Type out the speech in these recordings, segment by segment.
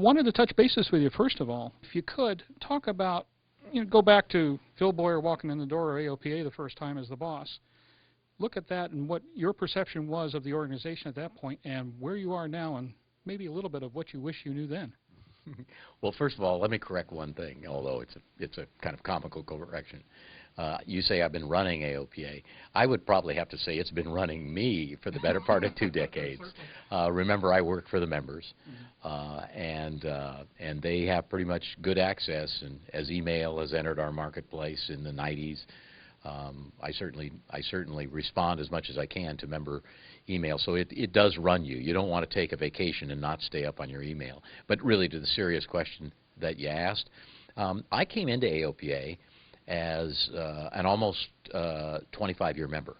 wanted to touch bases with you, first of all. If you could, talk about, go back to Phil Boyer walking in the door of AOPA the first time as the boss. Look at that and what your perception was of the organization at that point and where you are now, and maybe a little bit of what you wish you knew then. Well, first of all, let me correct one thing, although it's a kind of comical correction. You say I've been running AOPA. I would probably have to say it's been running me for the better part of 2 decades. Remember, I work for the members, and they have pretty much good access. And as email has entered our marketplace in the 90s, I certainly respond as much as I can to member email. So it does run you. You don't want to take a vacation and not stay up on your email. But really, to the serious question that you asked, I came into AOPA as an almost 25-year member.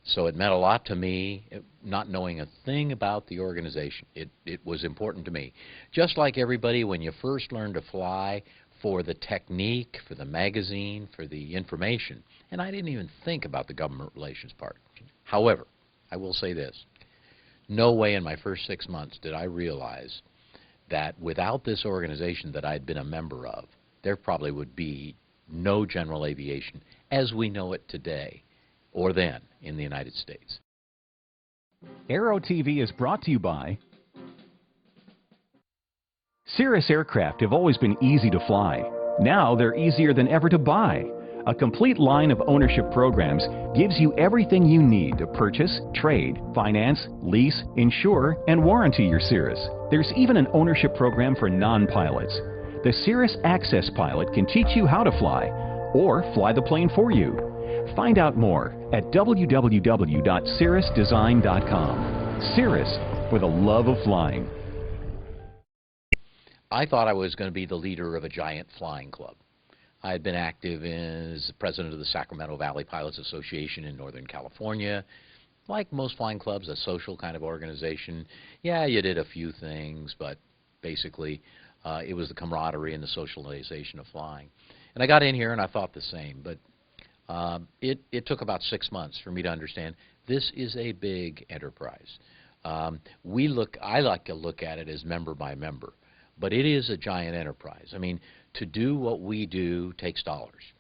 So it meant a lot to me, not knowing a thing about the organization. It was important to me. Just like everybody, when you first learn to fly, for the technique, for the magazine, for the information, and I didn't even think about the government relations part. However, I will say this. No way in my first 6 months did I realize that without this organization that I'd been a member of, there probably would be no general aviation as we know it today or then in the United States. Aero-TV is brought to you by Cirrus aircraft have always been easy to fly. Now they're easier than ever to buy. A complete line of ownership programs gives you everything you need to purchase, trade, finance, lease, insure, and warranty your Cirrus. There's even an ownership program for non-pilots. The Cirrus Access Pilot can teach you how to fly or fly the plane for you. Find out more at www.cirrusdesign.com. Cirrus, for the love of flying. I thought I was going to be the leader of a giant flying club. I had been active as president of the Sacramento Valley Pilots Association in Northern California. Like most flying clubs, a social kind of organization. Yeah, you did a few things, but basically it was the camaraderie and the socialization of flying. And I got in here and I thought the same, but it took about 6 months for me to understand this is a big enterprise. I like to look at it as member by member. But it is a giant enterprise. I mean, to do what we do takes dollars.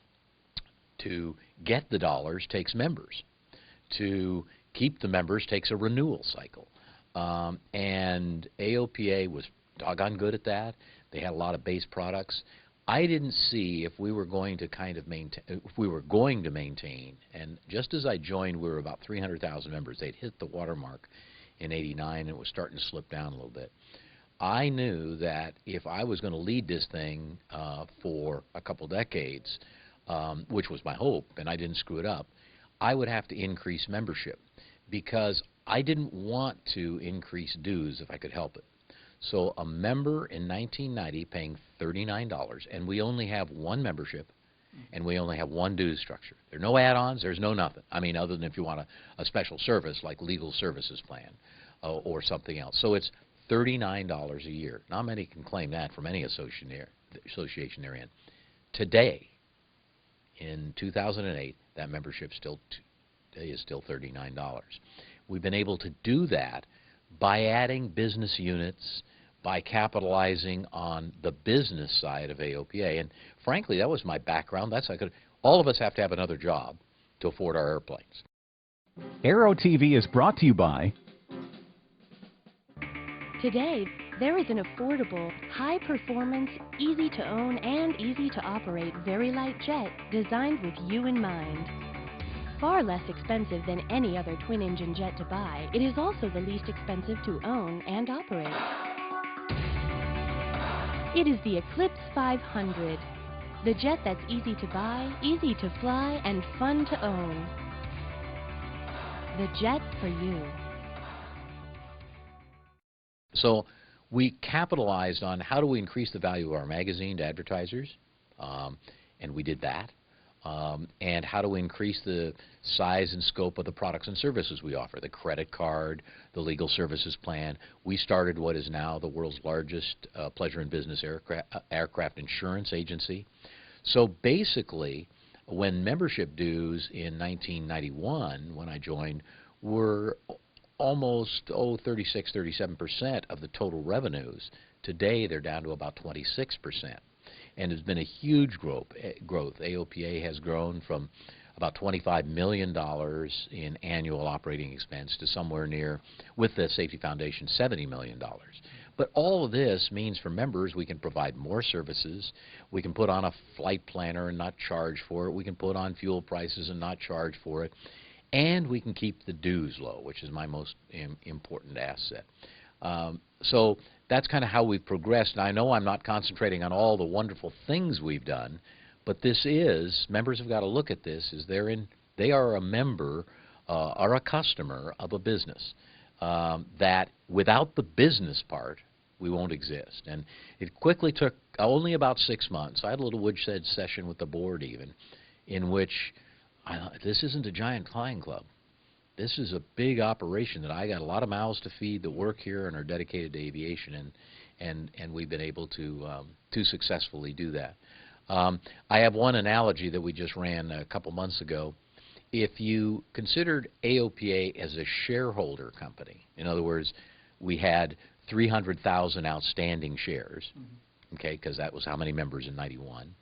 To get the dollars takes members. To keep the members takes a renewal cycle. And AOPA was doggone good at that. They had a lot of base products. I didn't see if we were going to maintain, and just as I joined, we were about 300,000 members. They'd hit the watermark in '89, and it was starting to slip down a little bit. I knew that if I was going to lead this thing for a couple decades, which was my hope, and I didn't screw it up, I would have to increase membership because I didn't want to increase dues if I could help it. So a member in 1990 paying $39, and we only have one membership, and we only have one dues structure. There are no add-ons. There's no nothing. I mean, other than if you want a special service like legal services plan or something else. So it's $39 a year. Not many can claim that from any association they're in. Today, in 2008, that membership is still $39. We've been able to do that by adding business units, by capitalizing on the business side of AOPA. And frankly, that was my background. All of us have to have another job to afford our airplanes. Aero-TV is brought to you by Today, there is an affordable, high-performance, easy-to-own and easy-to-operate very light jet designed with you in mind. Far less expensive than any other twin-engine jet to buy, it is also the least expensive to own and operate. It is the Eclipse 500, the jet that's easy to buy, easy to fly, and fun to own. The jet for you. So we capitalized on how do we increase the value of our magazine to advertisers, and we did that. And how do we increase the size and scope of the products and services we offer, the credit card, the legal services plan. We started what is now the world's largest pleasure and business aircraft insurance agency. So basically, when membership dues in 1991, when I joined, were almost 36, 37% of the total revenues. Today, they're down to about 26%. And there's been a huge growth. AOPA has grown from about $25 million in annual operating expense to somewhere near, with the Safety Foundation, $70 million. But all of this means for members we can provide more services, we can put on a flight planner and not charge for it, we can put on fuel prices and not charge for it, and we can keep the dues low, which is my most important asset. So that's kind of how we've progressed. And I know I'm not concentrating on all the wonderful things we've done, but this is, members have got to look at this, is they are a member or a customer of a business that without the business part, we won't exist. And it quickly took only about 6 months. I had a little woodshed session with the board even, in which this isn't a giant flying club. This is a big operation that I got a lot of mouths to feed that work here and are dedicated to aviation, and we've been able to successfully do that. I have one analogy that we just ran a couple months ago. If you considered AOPA as a shareholder company, in other words, we had 300,000 outstanding shares, okay, because that was how many members in '91,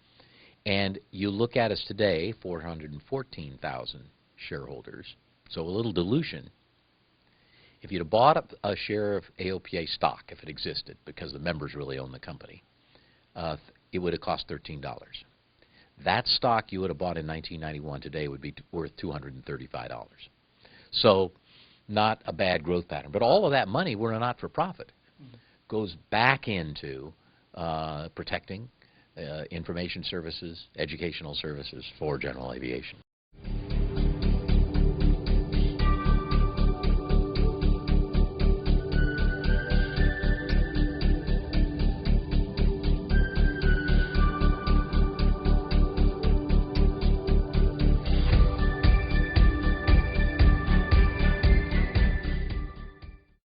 and you look at us today, 414,000 shareholders, so a little dilution. If you'd have bought a share of AOPA stock, if it existed, because the members really own the company, it would have cost $13. That stock you would have bought in 1991 today would be worth $235. So not a bad growth pattern. But all of that money, we're a not-for-profit, goes back into protecting information services, educational services for general aviation.